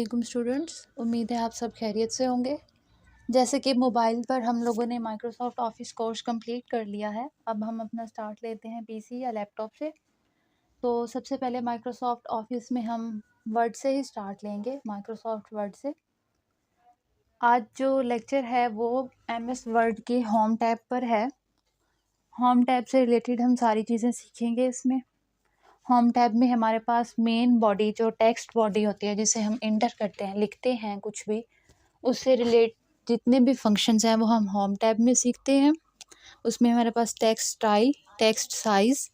वालेकुम स्टूडेंट्स, उम्मीद है आप सब खैरियत से होंगे। जैसे कि मोबाइल पर हम लोगों ने माइक्रोसॉफ्ट ऑफिस कोर्स कंप्लीट कर लिया है, अब हम अपना स्टार्ट लेते हैं पीसी या लैपटॉप से। तो सबसे पहले माइक्रोसॉफ्ट ऑफिस में हम वर्ड से ही स्टार्ट लेंगे, माइक्रोसॉफ्ट वर्ड से। आज जो लेक्चर है वो एमएस वर्ड के होम टैब पर है। होम टैब से रिलेटेड हम सारी चीज़ें सीखेंगे इसमें। होम टैब में हमारे पास मेन बॉडी जो टेक्स्ट बॉडी होती है, जिसे हम इंटर करते हैं, लिखते हैं कुछ भी, उससे रिलेट जितने भी फंक्शंस हैं वो हम होम टैब में सीखते हैं। उसमें हमारे पास text style, text size,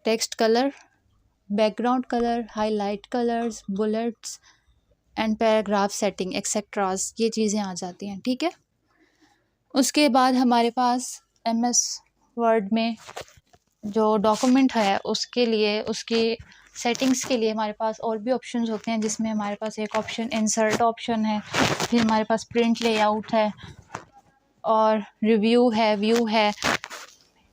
text colour, background colour, highlight colours, bullets and paragraph setting etceteras, ये चीज़ें आ जाती हैं। ठीक है, उसके बाद हमारे पास एमएस वर्ड में जो डॉक्यूमेंट है उसके लिए, उसकी सेटिंग्स के लिए हमारे पास और भी ऑप्शंस होते हैं, जिसमें हमारे पास एक ऑप्शन इंसर्ट ऑप्शन है, फिर हमारे पास प्रिंट लेआउट है और रिव्यू है, व्यू है,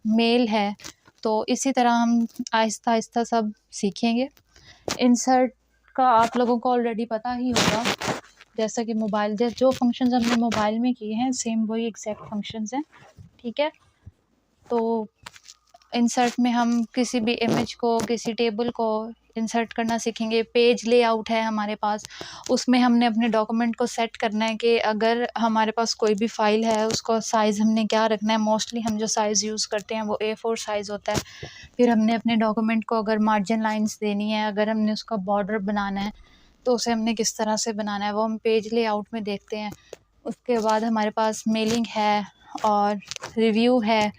मेल है। तो इसी तरह हम आहिस्ता आहिस्ता सब सीखेंगे। इंसर्ट का आप लोगों को ऑलरेडी पता ही होगा, जैसा कि मोबाइल जो फंक्शंस हमने मोबाइल में किए हैं सेम वही एग्जैक्ट फंक्शंस हैं। ठीक है, तो इंसर्ट में हम किसी भी इमेज को, किसी टेबल को इंसर्ट करना सीखेंगे। पेज लेआउट है हमारे पास, उसमें हमने अपने डॉक्यूमेंट को सेट करना है कि अगर हमारे पास कोई भी फाइल है उसको साइज़ हमने क्या रखना है। मोस्टली हम जो साइज़ यूज़ करते हैं वो A4 साइज़ होता है। फिर हमने अपने डॉक्यूमेंट को अगर मार्जिन लाइन्स देनी है, अगर हमने उसका बॉर्डर बनाना है तो उसे हमने किस तरह से बनाना है वो हम पेज लेआउट में देखते हैं। उसके बाद हमारे पास मेलिंग है और रिव्यू है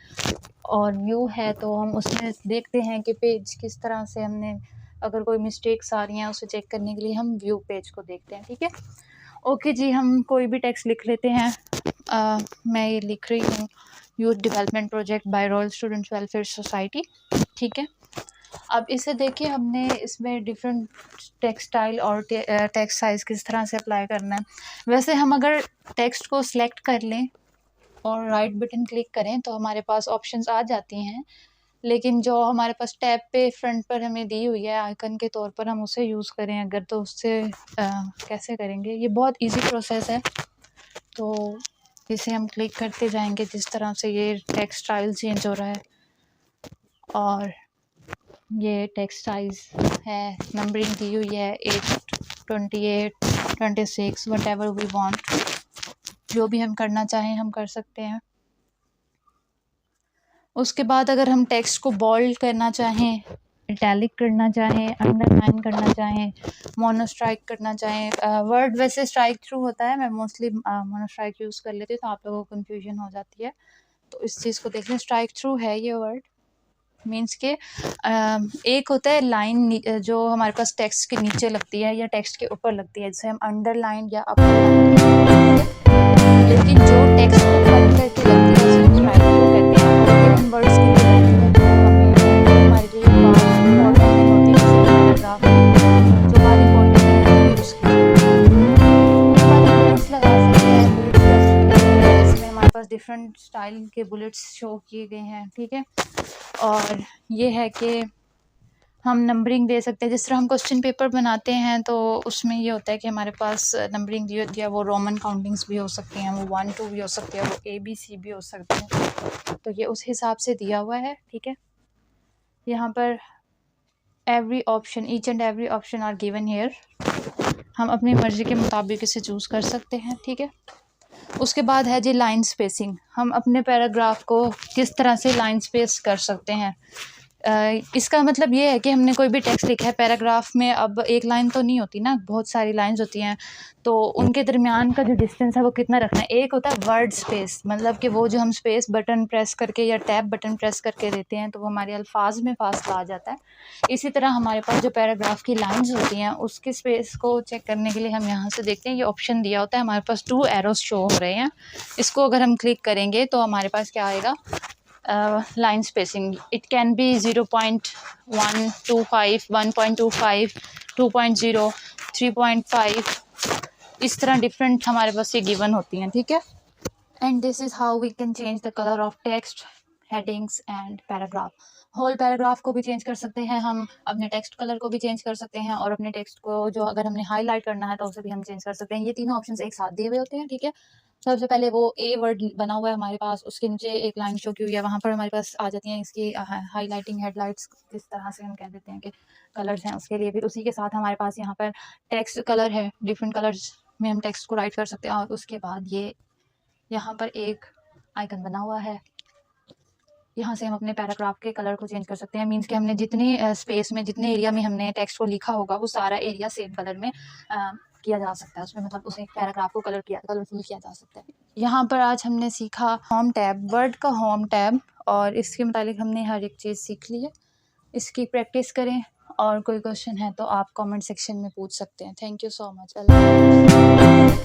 और व्यू है, तो हम उसमें देखते हैं कि पेज किस तरह से हमने, अगर कोई मिस्टेक्स आ रही हैं उसे चेक करने के लिए हम व्यू पेज को देखते हैं। ठीक है, ओके जी, हम कोई भी टेक्स्ट लिख लेते हैं। मैं ये लिख रही हूँ, youth development project by royal student welfare society. ठीक है, अब इसे देखिए, हमने इसमें डिफरेंट टेक्स्ट स्टाइल और टेक्स्ट साइज़ किस तरह से अप्लाई करना है। वैसे हम अगर टेक्स्ट को सिलेक्ट कर लें और राइट बटन क्लिक करें तो हमारे पास ऑप्शंस आ जाती हैं, लेकिन जो हमारे पास टैब पे फ्रंट पर हमें दी हुई है आइकन के तौर पर, हम उसे यूज़ करें अगर, तो उससे कैसे करेंगे। ये बहुत इजी प्रोसेस है, तो इसे हम क्लिक करते जाएंगे जिस तरह से ये टेक्स्ट स्टाइल चेंज हो रहा है। और ये टेक्स्ट साइज है, नंबरिंग दी हुई है 8, 28, 26, वट एवर वी वांट। जो भी हम करना चाहें हम कर सकते हैं। उसके बाद अगर हम टेक्स्ट को बोल्ड करना चाहें, इटैलिक करना चाहें, अंडरलाइन करना चाहें, मोनोस्ट्राइक करना चाहें, वर्ड वैसे स्ट्राइक थ्रू होता है, मैं मोस्टली मोनोस्ट्राइक यूज़ कर लेती हूँ तो आप लोगों को कन्फ्यूजन हो जाती है, तो इस चीज़ को देख लें। स्ट्राइक थ्रू है ये वर्ड, मीन्स के एक होता है लाइन जो हमारे पास टेक्स्ट के नीचे लगती है या टेक्स्ट के ऊपर लगती है, जैसे हम अंडरलाइन या अपरलाइन, लेकिन जो टेक्स्ट को कट करके लगती है उसे स्ट्राइक थ्रू कहते हैं। इन वर्ड्स के लिए लगती है जो हमें हमारे लिए इम्पोर्टेंट नहीं होती, जैसे पैराग्राफ जो बात इम्पोर्टेंट है यूज़ बुलेट्स लगा सकते हैं। बुलेट्स इसमें हमारे पास डिफरेंट स्टाइल के बुलेट्स शो किए गए हैं। ठीक है, और ये है कि हम नंबरिंग दे सकते हैं। जिस तरह हम क्वेश्चन पेपर बनाते हैं तो उसमें ये होता है कि हमारे पास नंबरिंग दी होती है, वो रोमन काउंटिंग्स भी हो सकती हैं, वो 1 2 भी हो सकती है, वो ABC भी हो सकते हैं, तो ये उस हिसाब से दिया हुआ है। ठीक है, यहाँ पर every option, each and every option are given here, हम अपनी मर्ज़ी के मुताबिक इसे चूज़ कर सकते हैं। ठीक है, उसके बाद है जी लाइन स्पेसिंग, हम अपने पैराग्राफ को किस तरह से लाइन स्पेस कर सकते हैं। इसका मतलब ये है कि हमने कोई भी टेक्स्ट लिखा है पैराग्राफ में, अब एक लाइन तो नहीं होती ना, बहुत सारी लाइंस होती हैं, तो उनके दरमियान का जो डिस्टेंस है वो कितना रखना है। एक होता है वर्ड स्पेस, मतलब कि वो जो हम स्पेस बटन प्रेस करके या टैब बटन प्रेस करके देते हैं तो वो हमारे अल्फाज में फासला आ जाता है। इसी तरह हमारे पास जो पैराग्राफ की लाइन्स होती हैं उसके स्पेस को चेक करने के लिए हम यहाँ से देखते हैं, ये ऑप्शन दिया होता है, हमारे पास 2 एरोस शो हो रहे हैं। इसको अगर हम क्लिक करेंगे तो हमारे पास क्या आएगा, line spacing. It can be 0.125, 1.25, 2.0, 3.5, इस तरह डिफरेंट हमारे पास ये गिवन होती हैं। ठीक है, and this is how we can change the colour of text, headings and paragraph. Whole paragraph को भी चेंज कर सकते हैं हम, अपने टेक्स्ट कलर को भी चेंज कर सकते हैं, और अपने टेक्स्ट को जो अगर हमने हाईलाइट करना है तो उसे भी हम चेंज कर सकते हैं। ये तीनों ऑप्शंस एक साथ दिए हुए होते हैं, ठीक है। सबसे पहले वो ए वर्ड बना हुआ है हमारे पास, उसके नीचे एक लाइन शो की हुई है, वहाँ पर हमारे पास आ जाती हैं इसकी हाईलाइटिंग हेडलाइट्स, किस तरह से हम कह देते हैं कि कलर्स हैं उसके लिए। फिर उसी के साथ हमारे पास यहाँ पर टेक्स्ट कलर है, डिफरेंट कलर्स में हम टेक्स्ट को राइट कर सकते हैं। और उसके बाद ये यहाँ पर एक आइकन बना हुआ है, यहाँ से हम अपने पैराग्राफ के कलर को चेंज कर सकते हैं। मीन्स कि हमने जितने स्पेस में, जितने एरिया में हमने टेक्स्ट को लिखा होगा, वो सारा एरिया सेम कलर में किया जा सकता है उसमें, मतलब उस एक पैराग्राफ को कलरफुल किया जा सकता है। यहाँ पर आज हमने सीखा होम टैब, वर्ड का होम टैब, और इसके मुतालिक हमने हर एक चीज़ सीख ली है। इसकी प्रैक्टिस करें, और कोई क्वेश्चन है तो आप कमेंट सेक्शन में पूछ सकते हैं। Thank you so much. अल्लाह हाफ़िज़।